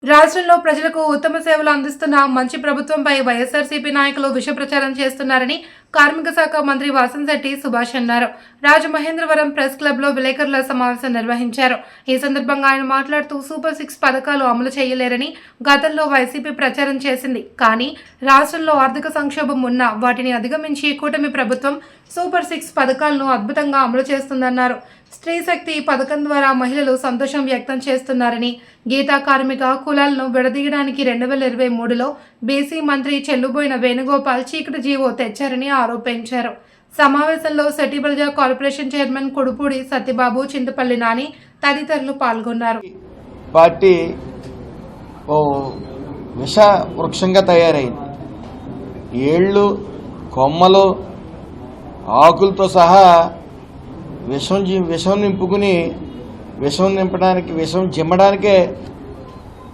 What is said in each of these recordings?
రాష్ట్రంలో ప్రజలకు ఉత్తమ సేవలు అందిస్తున్న మంచి ప్రభుత్వంపై వైఎస్ఆర్సీపీ నాయకులు విష ప్రచారం చేస్తున్నారని కార్మిక శాఖ మంత్రి వాసంశెట్టి సుభాష్ అన్నారు. రాజమహేంద్రవరం ప్రెస్ క్లబ్లో విలేకరుల సమావేశం నిర్వహించారు. ఈ సందర్భంగా ఆయన మాట్లాడుతూ సూపర్ 6 పథకాలు అమలు చేయలేరని గతంలో వైసీపీ ప్రచారం చేసింది. కానీ రాష్ట్రంలో ఆర్థిక సంక్షోభం ఉన్నా వాటిని అధిగమించి కూటమి ప్రభుత్వం సూపర్ 6 పథకాలను అద్భుతంగా అమలు చేస్తుందన్నారు. స్త్రీ శక్తి పథకం ద్వారా మహిళలు సంతోషం వ్యక్తం చేస్తున్నారని, గీతా కార్మిక కులాలను విడదీయడానికి 2023లో బీసీ మంత్రి చెల్లుబోయిన వేణుగోపాల్ చీకటి జీవో తెచ్చారని ఆరోపించారు. సమావేశంలో సెటిబల్జా కార్పొరేషన్ చైర్మన్ కొడుపూడి సత్యబాబు, చింతపల్లి నాని తదితరులు పాల్గొన్నారు. పార్టీ విష వృక్షంగా తయారైంది. ఏళ్ళు, కొమ్మలు, ఆకులతో సహా విషం నింపుకుని విషం నింపడానికి, విషం చిమ్మడానికే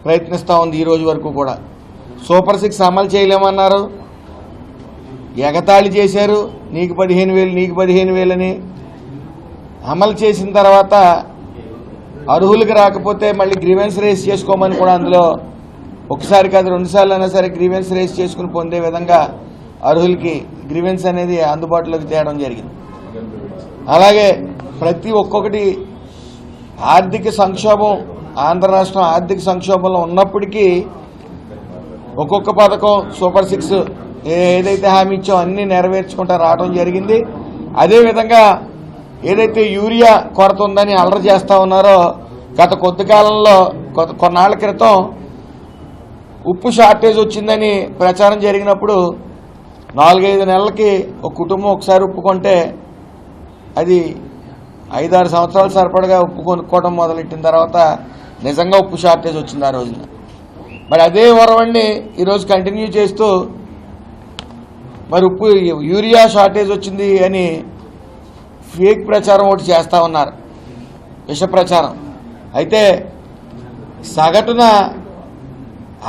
ప్రయత్నిస్తూ ఉంది. ఈ రోజు వరకు కూడా సూపర్ 6 అమలు చేయలేమన్నారు, ఎగతాళి చేశారు. నీకు 15,000 నీకు 15,000 అని అమలు చేసిన తర్వాత అర్హులకు రాకపోతే మళ్ళీ గ్రీవెన్స్ రేస్ చేసుకోమని కూడా అందులో ఒకసారి కాదు 2 సార్లు అయినా సరే గ్రీవెన్స్ రేస్ చేసుకుని పొందే విధంగా అర్హులకి గ్రీవెన్స్ అనేది అందుబాటులోకి తేవడం జరిగింది. అలాగే ప్రతి ఒక్కొక్కటి ఆర్థిక సంక్షోభం, ఆంధ్ర రాష్ట్రం ఆర్థిక సంక్షోభంలో ఉన్నప్పటికీ ఒక్కొక్క పథకం సూపర్ 6 ఏదైతే హామీ ఇచ్చో అన్ని నెరవేర్చుకుంటూ రావడం జరిగింది. అదేవిధంగా ఏదైతే యూరియా కొరత ఉందని అలర చేస్తూ ఉన్నారో, గత కొద్ది కాలంలో కొన్నాళ్ల క్రితం ఉప్పు షార్టేజ్ వచ్చిందని ప్రచారం జరిగినప్పుడు 4-5 నెలలకి ఒక కుటుంబం ఒకసారి ఉప్పు కొంటే అది 5-6 సంవత్సరాల సరిపడగా ఉప్పు కొనుక్కోవడం మొదలెట్టిన తర్వాత నిజంగా ఉప్పు షార్టేజ్ వచ్చింది ఆ రోజున. మరి అదే వరవడిని ఈరోజు కంటిన్యూ చేస్తూ మరి ఉప్పు యూరియా షార్టేజ్ వచ్చింది అని ఫేక్ ప్రచారం ఒకటి చేస్తూ ఉన్నారు, విష ప్రచారం. అయితే సగటున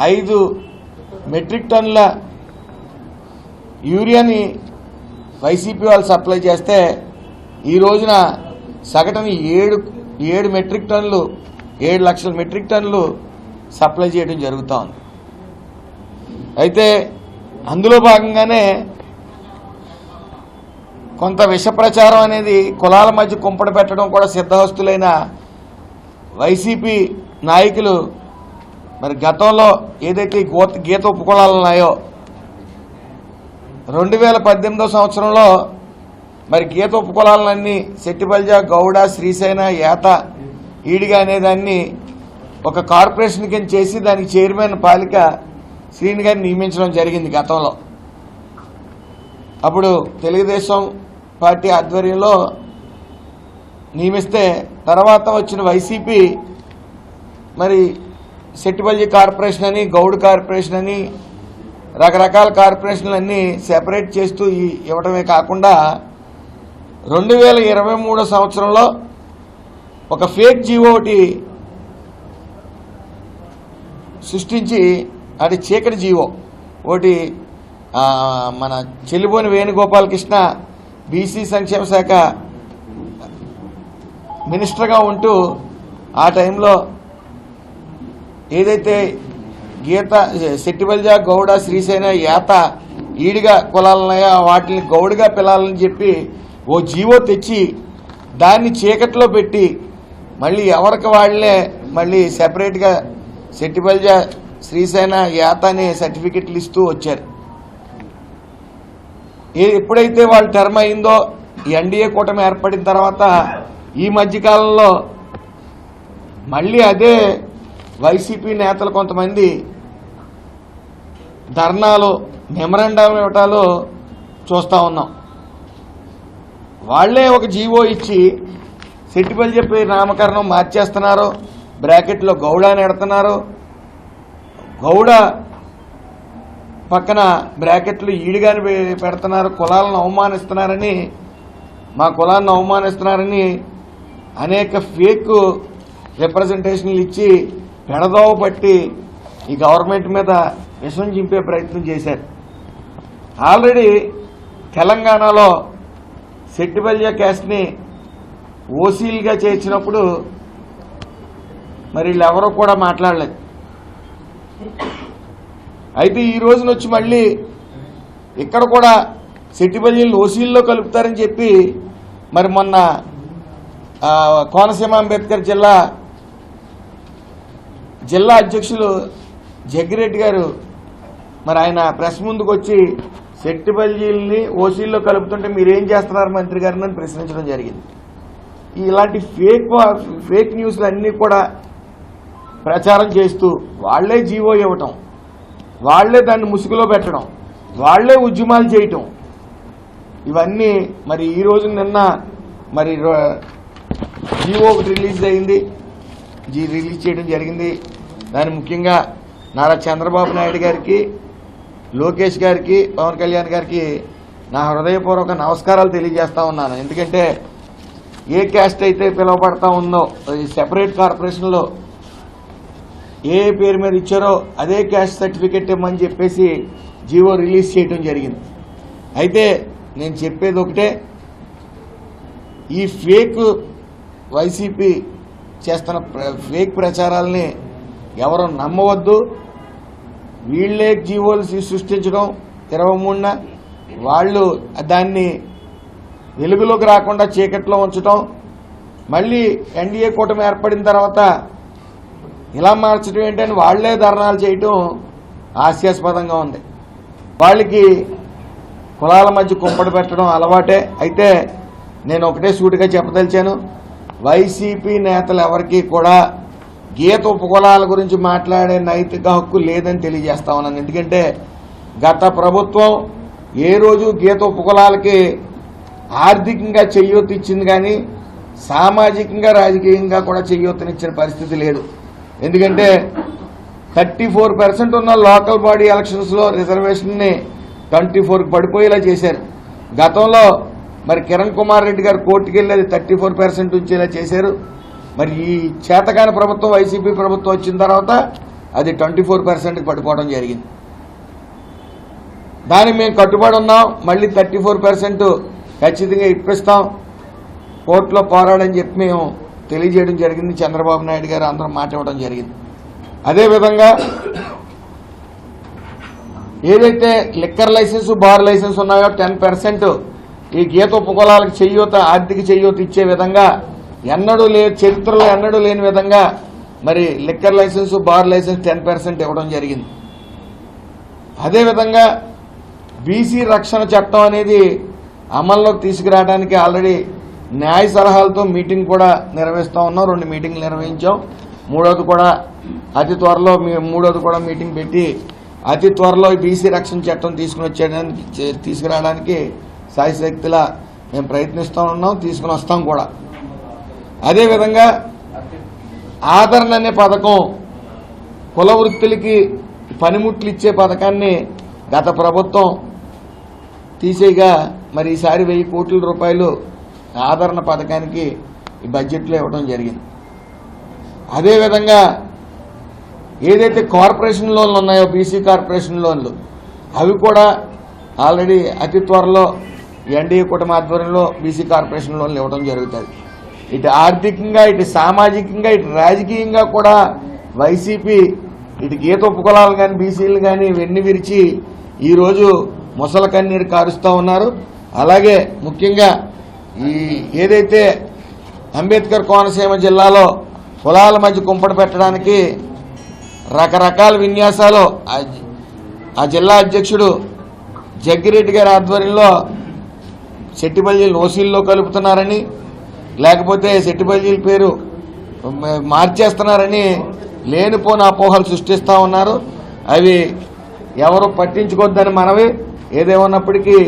5 మెట్రిక్ టన్నుల యూరియాని వైసీపీ వాళ్ళు సప్లై చేస్తే ఈ రోజున సగటున 7 మెట్రిక్ టన్నులు, 7 లక్షల మెట్రిక్ టన్నులు సప్లై చేయడం జరుగుతూ ఉంది. అయితే అందులో భాగంగానే కొంత విష ప్రచారం అనేది కులాల మధ్య కుంపడి పెట్టడం కూడా సిద్ధహస్తులైన వైసీపీ నాయకులు మరి గతంలో ఏదైతే గీత ఉపకులాలు ఉన్నాయో 2018 సంవత్సరంలో మరి గీత ఉపకులాలన్నీ సెట్టిబల్జా, గౌడ, శ్రీసేన, యాత, ఈడిగా అనేదాన్ని ఒక కార్పొరేషన్ కింద చేసి దానికి చైర్మన్ పాలిక శ్రీని గారిని నియమించడం జరిగింది గతంలో. అప్పుడు తెలుగుదేశం పార్టీ ఆధ్వర్యంలో నియమిస్తే తర్వాత వచ్చిన వైసీపీ మరి సెట్టిబల్జీ కార్పొరేషన్ అని, గౌడ్ కార్పొరేషన్ అని రకరకాల కార్పొరేషన్లన్నీ సెపరేట్ చేస్తూ ఇవ్వటమే కాకుండా 2023 సంవత్సరంలో ఒక ఫేక్ జీవో ఒకటి సృష్టించి, అది చీకటి జీవో ఒకటి మన చెల్లిబోని వేణుగోపాలకృష్ణ బీసీ సంక్షేమ శాఖ మినిస్టర్గా ఉంటూ ఆ టైంలో ఏదైతే గీత, సెట్టిబల్జా, గౌడ, శ్రీసేన, యాత, ఈడిగా కులాలున్నాయో వాటిని గౌడిగా పిలాలని చెప్పి ఓ జీవో తెచ్చి దాన్ని చీకట్లో పెట్టి మళ్ళీ ఎవరికి వాళ్లే మళ్ళీ సెపరేట్గా సెట్టిబల్జా, శ్రీసేన, యాత అనే సర్టిఫికెట్లు ఇస్తూ వచ్చారు. ఎప్పుడైతే వాళ్ళ టర్మ్ అయిందో ఈ ఎన్డీఏ కూటమి ఏర్పడిన తర్వాత ఈ మధ్యకాలంలో మళ్ళీ అదే వైసీపీ నేతలు కొంతమంది ధర్నాలు, మెమరాండం ఇవ్వటాలు చూస్తూ ఉన్నాం. వాళ్లే ఒక జీవో ఇచ్చి సెట్టిబల్జా పేరు నామకరణం మార్చేస్తున్నారు, బ్రాకెట్లో గౌడ అని ఎడుతున్నారు, గౌడ పక్కన బ్రాకెట్లు ఈడిగాని పెడుతున్నారు, కులాలను అవమానిస్తున్నారని, మా కులాలను అవమానిస్తున్నారని అనేక ఫేక్ రిప్రజెంటేషన్లు ఇచ్చి పెడదోవ పట్టి ఈ గవర్నమెంట్ మీద విషం చింపే ప్రయత్నం చేశారు. ఆల్రెడీ తెలంగాణలో సెట్టిబల్జా క్యాస్ట్ని ఓసీలుగా చేర్చినప్పుడు మరి వీళ్ళెవరూ కూడా మాట్లాడలేదు. అయితే ఈ రోజున వచ్చి మళ్ళీ ఇక్కడ కూడా సెట్టిపల్లిని ఓసీల్లో కలుపుతారని చెప్పి మరి మొన్న కోనసీమ అంబేద్కర్ జిల్లా అధ్యక్షులు జగ్గిరెడ్డి గారు మరి ఆయన ప్రెస్ ముందుకు వచ్చి సెట్టిపల్లిని ఓసీల్లో కలుపుతుంటే మీరేం చేస్తున్నారు మంత్రి గారిని అని ప్రశ్నించడం జరిగింది. ఇలాంటి ఫేక్ న్యూస్లు అన్నీ కూడా ప్రచారం చేస్తూ వాళ్లే జీవో ఇవ్వటం, వాళ్లే దాన్ని ముసుగులో పెట్టడం, వాళ్లే ఉద్యమాలు చేయటం, ఇవన్నీ మరి ఈ రోజు నిన్న మరి జీవో ఒకటి రిలీజ్ అయింది, రిలీజ్ చేయడం జరిగింది. దాని ముఖ్యంగా నారా చంద్రబాబు నాయుడు గారికి, లోకేష్ గారికి, పవన్ కళ్యాణ్ గారికి నా హృదయపూర్వక నమస్కారాలు తెలియజేస్తా ఉన్నాను. ఎందుకంటే ఏ క్యాస్ట్ అయితే పిలువబడతా ఉందో సెపరేట్ కార్పొరేషన్లో ఏ పేరు మీద ఇచ్చారో అదే క్యాస్ట్ సర్టిఫికెట్ ఇవ్వమని చెప్పేసి జీవో రిలీజ్ చేయడం జరిగింది. అయితే నేను చెప్పేది ఒకటే, ఈ ఫేక్ వైసీపీ చేస్తున్న ఫేక్ ప్రచారాలని ఎవరు నమ్మవద్దు. వీళ్లే జీవోలు సృష్టించడం 23న వాళ్ళు దాన్ని వెలుగులోకి రాకుండా చీకట్లో ఉంచడం, మళ్ళీ ఎన్డీఏ కూటమి ఏర్పడిన తర్వాత ఇలా మార్చడం ఏంటని వాళ్లే ధర్నాలు చేయటం హాస్యాస్పదంగా ఉంది. వాళ్ళకి కులాల మధ్య కుంపడి పెట్టడం అలవాటే. అయితే నేను ఒకటే సూటిగా చెప్పదలిచాను, వైసీపీ నేతలు ఎవరికీ కూడా గీత ఉపకులాల గురించి మాట్లాడే నైతిక హక్కు లేదని తెలియజేస్తా ఉన్నాను. ఎందుకంటే గత ప్రభుత్వం ఏ రోజు గీత ఉపకులాలకి ఆర్థికంగా చెయ్యూత ఇచ్చింది కానీ సామాజికంగా రాజకీయంగా కూడా చెయ్యూతనిచ్చిన పరిస్థితి లేదు. ఎందుకంటే 34% ఉన్న లోకల్ బాడీ ఎలక్షన్స్ లో రిజర్వేషన్ ని 24కి పడిపోయేలా చేశారు. గతంలో మరి కిరణ్ కుమార్ రెడ్డి గారు కోర్టుకు వెళ్ళి అది 34% ఉంచేలా చేశారు. మరి ఈ చేతకాని ప్రభుత్వం వైసీపీ ప్రభుత్వం వచ్చిన తర్వాత అది 24%కి పడిపోవడం జరిగింది. దానికి మేము కట్టుబడి ఉన్నాం. మళ్ళీ 34% ఖచ్చితంగా ఇప్పిస్తాం, కోర్టులో పోరాడని చెప్పి మేము తెలియజేయడం జరిగింది. చంద్రబాబు నాయుడు గారు అందరం మాట ఇవ్వడం జరిగింది. అదేవిధంగా ఏదైతే లిక్కర్ లైసెన్స్, బార్ లైసెన్స్ ఉన్నాయో 10% ఈ గీత ఉపకులాలకు చెయ్యూత, ఆర్థిక చెయ్యూత ఇచ్చే విధంగా చరిత్రలో ఎన్నడూ లేని విధంగా మరి లిక్కర్ లైసెన్స్, బార్ లైసెన్స్ 10% ఇవ్వడం జరిగింది. అదేవిధంగా బీసీ రక్షణ చట్టం అనేది అమల్లోకి తీసుకురావడానికి ఆల్రెడీ న్యాయ సలహాలతో మీటింగ్ కూడా నిర్వహిస్తా ఉన్నాం. 2 మీటింగ్లు నిర్వహించాం. మూడోది కూడా అతి త్వరలో మీటింగ్ పెట్టి అతి త్వరలో బీసీ రక్షణ చట్టం తీసుకురావడానికి సాయశక్తిలా మేము ప్రయత్నిస్తూ ఉన్నాం, తీసుకుని వస్తాం కూడా. అదేవిధంగా ఆదరణ అనే పథకం, కుల వృత్తులకి పనిముట్లు ఇచ్చే పథకాన్ని గత ప్రభుత్వం తీసేయగా మరి ఈసారి 1000 కోట్ల రూపాయలు ఆదరణ పథకానికి ఈ బడ్జెట్లో ఇవ్వడం జరిగింది. అదేవిధంగా ఏదైతే కార్పొరేషన్ లోన్లు ఉన్నాయో బీసీ కార్పొరేషన్ లోన్లు, అవి కూడా ఆల్రెడీ అతి త్వరలో ఎన్డీఏ కూటమి ఆధ్వర్యంలో బీసీ కార్పొరేషన్ లోన్లు ఇవ్వడం జరుగుతుంది. ఇటు ఆర్థికంగా, ఇటు సామాజికంగా, ఇటు రాజకీయంగా కూడా వైసీపీ ఇటు గీత ఉపకులాలు కానీ బీసీలు కానీ వెన్ను విరిచి ఈరోజు ముసల కన్నీరు కారుస్తూ ఉన్నారు. అలాగే ముఖ్యంగా ఈ ఏదైతే అంబేద్కర్ కోనసీమ జిల్లాలో కులాల మధ్య కుంపడి పెట్టడానికి రకరకాల విన్యాసాలు ఆ జిల్లా అధ్యక్షుడు జగ్గిరెడ్డి గారి ఆధ్వర్యంలో సెట్టిపల్లిని ఓసీల్లో కలుపుతున్నారని, లేకపోతే సెట్టిపల్లి పేరు మార్చేస్తున్నారని లేనిపోని అపోహలు సృష్టిస్తూ ఉన్నారు. అవి ఎవరు పట్టించుకోవద్దని మనవి. ఏదేమన్నప్పటికీ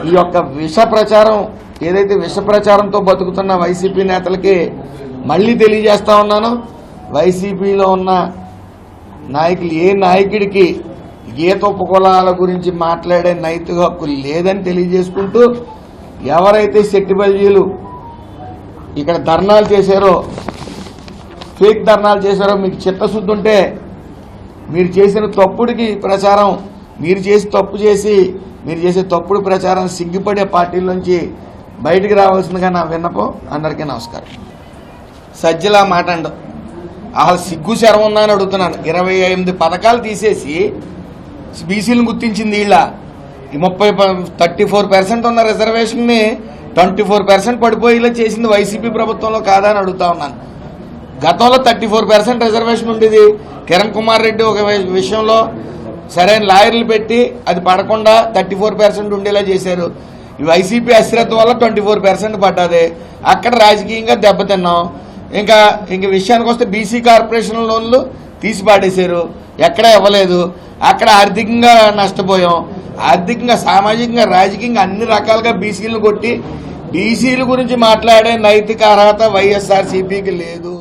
ఈ యొక్క విష ప్రచారం, ఏదైతే విష ప్రచారంతో బతుకుతున్న వైసీపీ నేతలకి మళ్లీ తెలియజేస్తా ఉన్నాను, వైసీపీలో ఉన్న నాయకులు ఏ నాయకుడికి గీత ఉపకులాల గురించి మాట్లాడే నైతిక హక్కు లేదని తెలియజేసుకుంటూ, ఎవరైతే సెట్టిపల్లీలు ఇక్కడ ధర్నాలు చేశారో, ఫేక్ ధర్నాలు చేశారో, మీకు చిత్తశుద్ధి ఉంటే మీరు చేసిన తప్పుడికి ప్రచారం, మీరు చేసే తప్పుడు ప్రచారం సిగ్గుపడే పార్టీల నుంచి బయటికి రావాల్సిందిగా నా విన్నపం. అందరికీ నమస్కారం. సజ్జలా మాట్లాడు అసలు సిగ్గు శరం ఉందా అని అడుగుతున్నాను. 28 పథకాలు తీసేసి బీసీలను గుర్తించింది వీళ్ళ. ఈ 34% ఉన్న రిజర్వేషన్ని 24% పడిపోయేలా చేసింది వైసీపీ ప్రభుత్వంలో కాదా అని అడుగుతా ఉన్నాను. గతంలో 34% రిజర్వేషన్ ఉండేది. కిరణ్ కుమార్ రెడ్డి ఒక విషయంలో సరైన లాయర్లు పెట్టి అది పడకుండా 34% ఉండేలా చేశారు. ఈ వైసీపీ అశ్రద్ధ వల్ల 24% పడ్డది. అక్కడ రాజకీయంగా దెబ్బతిన్నాం. ఇంకా విషయానికి వస్తే బీసీ కార్పొరేషన్ లోన్లు తీసి పాడేశారు, ఎక్కడా ఇవ్వలేదు. అక్కడ ఆర్థికంగా నష్టపోయాం. ఆర్థికంగా, సామాజికంగా, రాజకీయంగా అన్ని రకాలుగా బీసీలను కొట్టి బీసీల గురించి మాట్లాడే నైతిక అర్హత వైఎస్ఆర్సీపీకి లేదు.